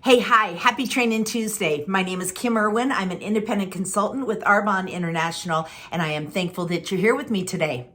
Hey, hi, happy Training Tuesday. My name is Kim Irwin. I'm an independent consultant with Arbonne International, and I am thankful that you're here with me today.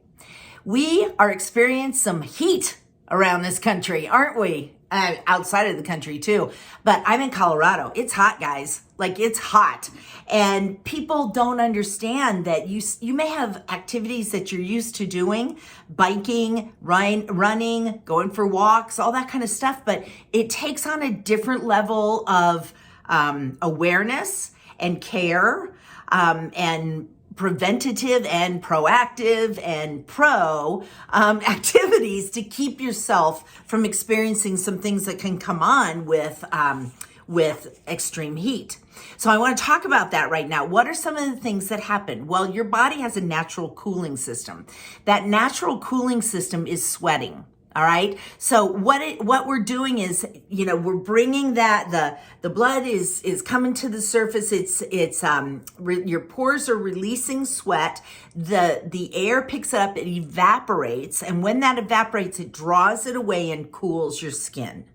We are experiencing some heat around this country, aren't we? Outside of the country too. But I'm in Colorado. It's hot, guys. Like, it's hot. And people don't understand that you may have activities that you're used to doing, biking, running, going for walks, all that kind of stuff. But it takes on a different level of awareness and care and preventative and proactive and pro activities to keep yourself from experiencing some things that can come on with extreme heat. So I want to talk about that right now. What are some of the things that happen? Well, your body has a natural cooling system. That natural cooling system is sweating. All right. So what we're doing is, we're bringing that the blood is coming to the surface. Your pores are releasing sweat. The air picks it up, it evaporates, and when that evaporates, it draws it away and cools your skin.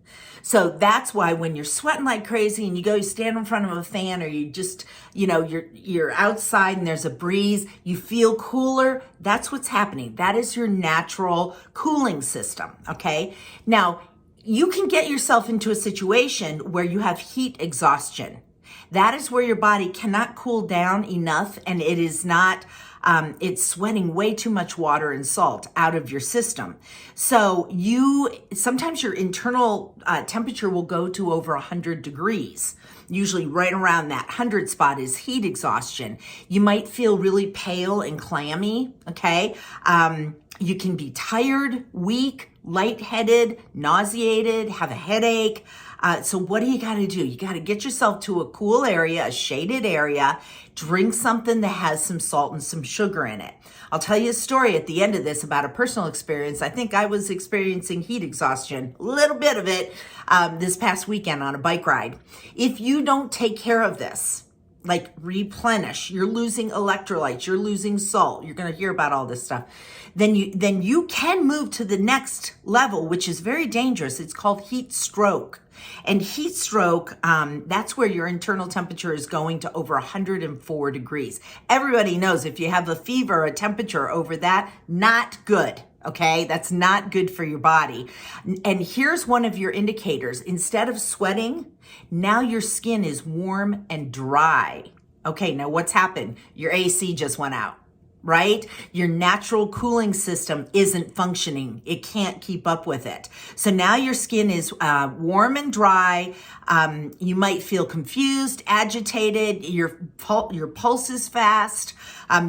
So that's why when you're sweating like crazy and you stand in front of a fan, or you just, you're outside and there's a breeze, you feel cooler. That's what's happening. That is your natural cooling system. Okay. Now you can get yourself into a situation where you have heat exhaustion. That is where your body cannot cool down enough, and it is not, it's sweating way too much water and salt out of your system. So sometimes your internal temperature will go to over 100 degrees. Usually right around that 100 spot is heat exhaustion. You might feel really pale and clammy, okay? You can be tired, weak, lightheaded, nauseated, have a headache. So what do you got to do? You got to get yourself to a cool area, a shaded area, drink something that has some salt and some sugar in it. I'll tell you a story at the end of this about a personal experience. I think I was experiencing heat exhaustion, a little bit of it, this past weekend on a bike ride. If you don't take care of this, like replenish, you're losing electrolytes, you're losing salt, you're going to hear about all this stuff, then you can move to the next level, which is very dangerous. It's called heat stroke. And heat stroke, that's where your internal temperature is going to over 104 degrees. Everybody knows if you have a fever, a temperature over that, not good. Okay, that's not good for your body. And here's one of your indicators. Instead of sweating, now your skin is warm and dry. Okay, now what's happened? Your AC just went out, right? Your natural cooling system isn't functioning. It can't keep up with it. So now your skin is warm and dry. You might feel confused, agitated. Your pulse is fast.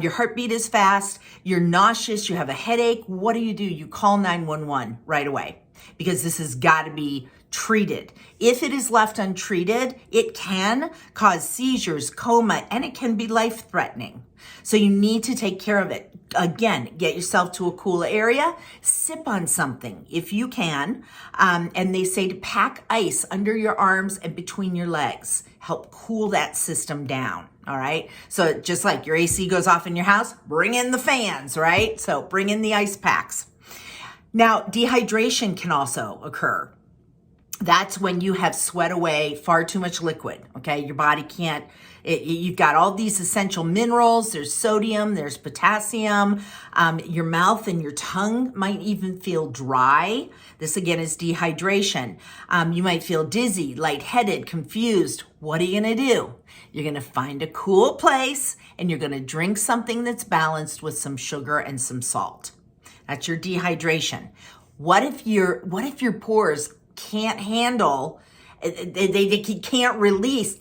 Your heartbeat is fast. You're nauseous. You have a headache. What do? You call 911 right away, because this has got to be treated. If it is left untreated, it can cause seizures, coma, and it can be life-threatening. So you need to take care of it. Again, get yourself to a cool area, sip on something if you can. And they say to pack ice under your arms and between your legs. Help cool that system down. All right. So just like your AC goes off in your house, bring in the fans, right? So bring in the ice packs. Now, dehydration can also occur. That's when you have sweat away far too much liquid, okay? Your body can't, you've got all these essential minerals, there's sodium, there's potassium, your mouth and your tongue might even feel dry. This again is dehydration. You might feel dizzy, lightheaded, confused. What are you gonna do? You're gonna find a cool place and you're gonna drink something that's balanced with some sugar and some salt. That's your dehydration. What if your pores can't handle, they can't release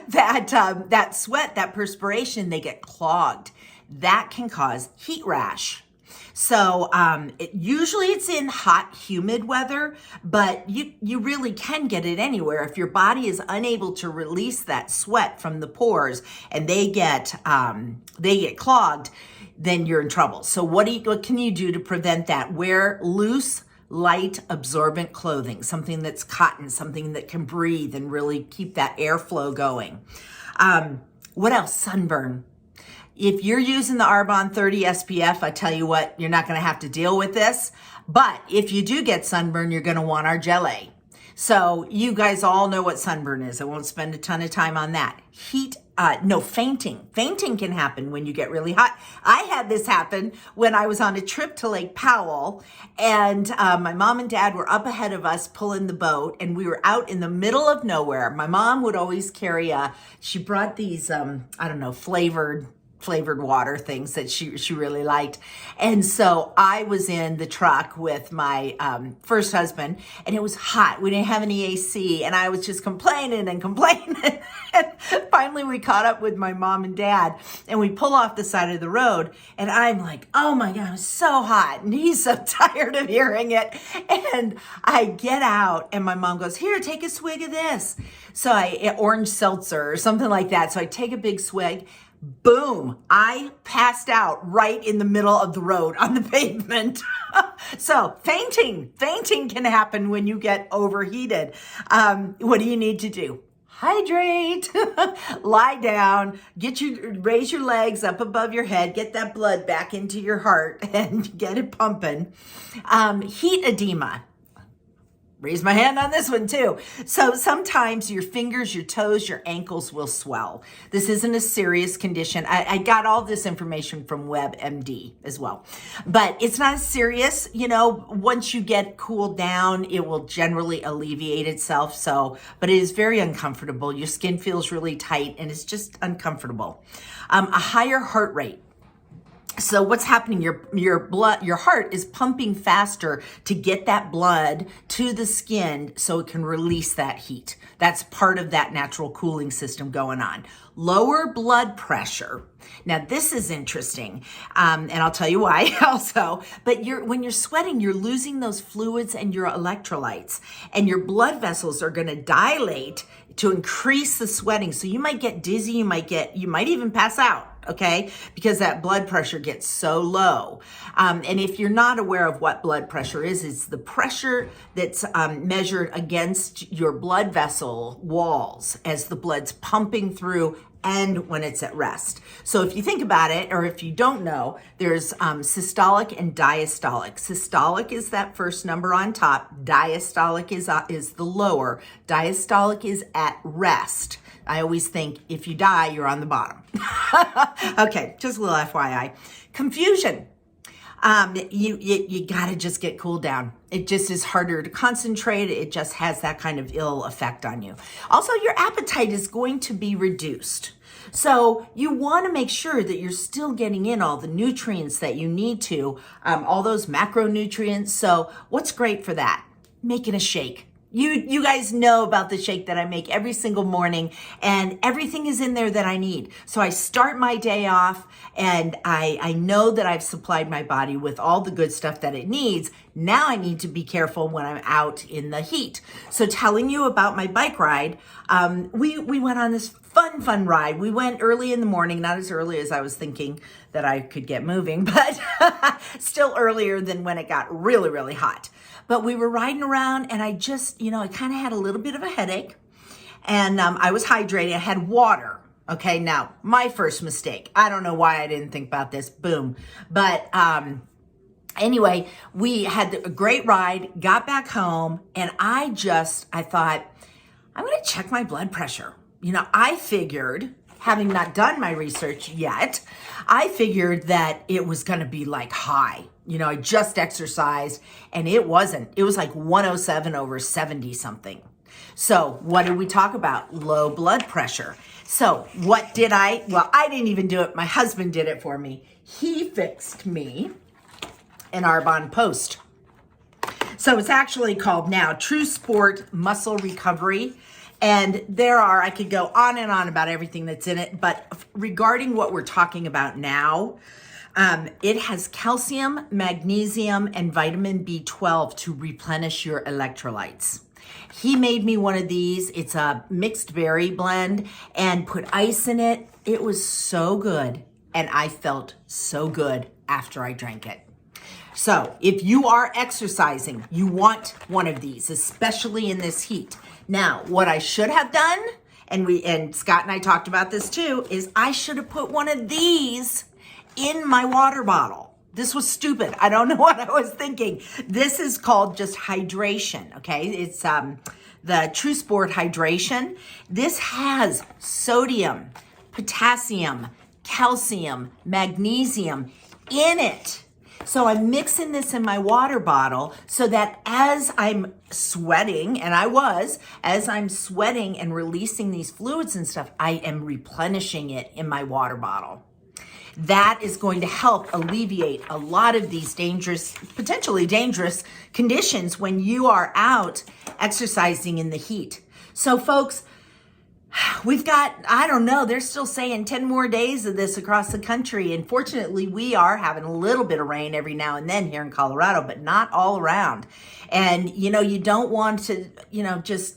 that sweat, that perspiration, they get clogged. That can cause heat rash. So usually it's in hot, humid weather, but you really can get it anywhere. If your body is unable to release that sweat from the pores and they get clogged, then you're in trouble. So what can you do to prevent that? Wear loose, light, absorbent clothing, something that's cotton, something that can breathe and really keep that airflow going. What else? Sunburn. If you're using the Arbonne 30 SPF, I tell you what, you're not going to have to deal with this. But if you do get sunburn, you're going to want our Gelée. So you guys all know what sunburn is. I won't spend a ton of time on that. Fainting. Fainting can happen when you get really hot. I had this happen when I was on a trip to Lake Powell, and my mom and dad were up ahead of us pulling the boat, and we were out in the middle of nowhere. My mom would always carry she brought these, flavored water things that she really liked. And so I was in the truck with my first husband, and it was hot. We didn't have any AC, and I was just complaining and complaining. And finally we caught up with my mom and dad, and we pull off the side of the road, and I'm like, oh my God, I'm so hot. And he's so tired of hearing it. And I get out, and my mom goes, here, take a swig of this. So orange seltzer or something like that. So I take a big swig. Boom, I passed out right in the middle of the road on the pavement. So fainting can happen when you get overheated. What do you need to do? Hydrate, lie down, raise your legs up above your head, get that blood back into your heart and get it pumping. Heat edema. Raise my hand on this one too. So sometimes your fingers, your toes, your ankles will swell. This isn't a serious condition. I got all this information from WebMD as well. But it's not serious. Once you get cooled down, it will generally alleviate itself. But it is very uncomfortable. Your skin feels really tight and it's just uncomfortable. A higher heart rate. So what's happening? Your heart is pumping faster to get that blood to the skin so it can release that heat. That's part of that natural cooling system going on. Lower blood pressure. Now this is interesting, and I'll tell you why also. But when you're sweating, you're losing those fluids and your electrolytes, and your blood vessels are going to dilate to increase the sweating. So you might get dizzy. You might even pass out. Okay, because that blood pressure gets so low. And if you're not aware of what blood pressure is, it's the pressure that's measured against your blood vessel walls as the blood's pumping through and when it's at rest. So if you think about it, or if you don't know, there's systolic and diastolic. Systolic is that first number on top. Diastolic is the lower. Diastolic is at rest. I always think if you die, you're on the bottom. Okay, just a little FYI. Confusion. You gotta just get cooled down. It just is harder to concentrate. It just has that kind of ill effect on you. Also, your appetite is going to be reduced. So you want to make sure that you're still getting in all the nutrients that you need to, all those macronutrients. So what's great for that? Making a shake. You guys know about the shake that I make every single morning, and everything is in there that I need. So I start my day off, and I know that I've supplied my body with all the good stuff that it needs. Now I need to be careful when I'm out in the heat. So telling you about my bike ride, we went on this fun ride. We went early in the morning, not as early as I was thinking that I could get moving, but still earlier than when it got really, really hot. But we were riding around, and I just, I kind of had a little bit of a headache, and I was hydrated. I had water. Okay, now my first mistake. I don't know why I didn't think about this. Boom. But anyway, we had a great ride, got back home, and I thought, I'm going to check my blood pressure. I figured, having not done my research yet, I figured that it was going to be like high. I just exercised, and it wasn't. It was like 107 over 70 something. So what did we talk about? Low blood pressure. So what did I? Well, I didn't even do it. My husband did it for me. He fixed me an Arbonne Post. So it's actually called now True Sport Muscle Recovery. And I could go on and on about everything that's in it. But regarding what we're talking about now, it has calcium, magnesium, and vitamin B12 to replenish your electrolytes. He made me one of these. It's a mixed berry blend and put ice in it. It was so good. And I felt so good after I drank it. So if you are exercising, you want one of these, especially in this heat. Now, what I should have done, and Scott and I talked about this too, is I should have put one of these in my water bottle. This was stupid. I don't know what I was thinking. This is called just hydration, okay? It's the True Sport Hydration. This has sodium, potassium, calcium, magnesium in it. So I'm mixing this in my water bottle so that as I'm sweating, and as I'm sweating and releasing these fluids and stuff, I am replenishing it in my water bottle. That is going to help alleviate a lot of these potentially dangerous conditions when you are out exercising in the heat. So folks, we've got, I don't know, they're still saying 10 more days of this across the country. And fortunately, we are having a little bit of rain every now and then here in Colorado, but not all around. And, you don't want to, just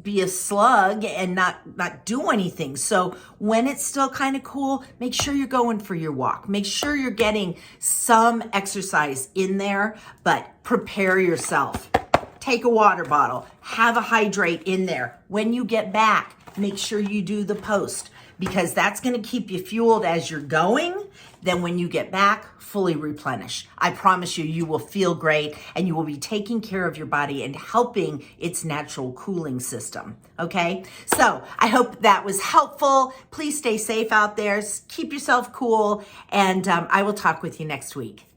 be a slug and not do anything. So when it's still kind of cool, make sure you're going for your walk. Make sure you're getting some exercise in there, but prepare yourself. Take a water bottle, have a hydrate in there. When you get back, make sure you do the post, because that's going to keep you fueled as you're going. Then when you get back, fully replenish. I promise you, you will feel great and you will be taking care of your body and helping its natural cooling system. Okay? So I hope that was helpful. Please stay safe out there. Keep yourself cool. And I will talk with you next week.